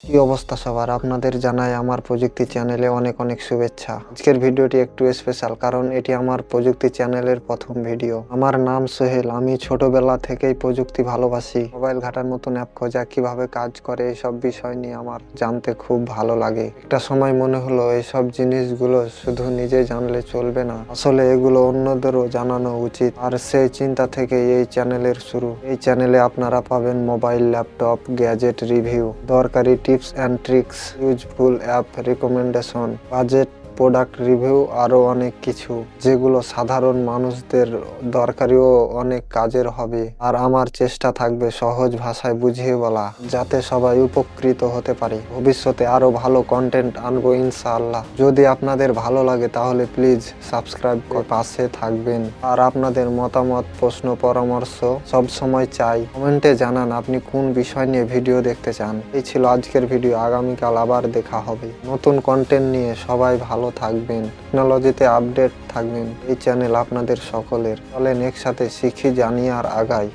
কি অবস্থা সবার, আপনাদের জানাই আমার প্রযুক্তি চ্যানেলে অনেক অনেক শুভেচ্ছা। আজকের ভিডিওটি একটু স্পেশাল, কারণ এটি আমার প্রযুক্তি চ্যানেলের প্রথম ভিডিও। আমার নাম সোহেল। আমি ছোটবেলা থেকেই প্রযুক্তি ভালোবাসি। মোবাইল ঘাটার মতন অ্যাপ খোঁজা, কিভাবে কাজ করে, এইসব বিষয় নিয়ে আমার জানতে খুব ভালো লাগে। একটা সময় মনে হলো এইসব জিনিসগুলো শুধু নিজে জানলে চলবে না, আসলে এগুলো অন্যদেরও জানানো উচিত। আর সেই চিন্তা থেকে এই চ্যানেলের শুরু। এই চ্যানেলে আপনারা পাবেন মোবাইল, ল্যাপটপ, গ্যাজেট রিভিউ, দরকারি tips and tricks, useful app recommendation, budget, product review, আরও অনেক কিছু যেগুলো সাধারণ মানুষদের দরকারি ও অনেক কাজের হবে। আর আমার চেষ্টা থাকবে সহজ ভাষায় বুঝিয়ে বলা, যাতে সবাই উপকৃত হতে পারে। ভবিষ্যতে আরো ভালো কন্টেন্ট আনবো ইনশাআল্লাহ। যদি আপনাদের ভালো লাগে তাহলে প্লিজ সাবস্ক্রাইব করে পাশে থাকবেন। আর আপনাদের মতামত, প্রশ্ন, পরামর্শ সব সময় চাই। কমেন্টে জানান আপনি কোন বিষয় নিয়ে ভিডিও দেখতে চান। এই ছিল আজকের ভিডিও। আগামীকাল আবার দেখা হবে নতুন কন্টেন্ট নিয়ে। সবাই ভালো থাকবেন, টেকনোলজিতে আপডেট থাকবেন। এই চ্যানেল আপনাদের সকলের। চলেন একসাথে শিখি, জানি আর আগাই।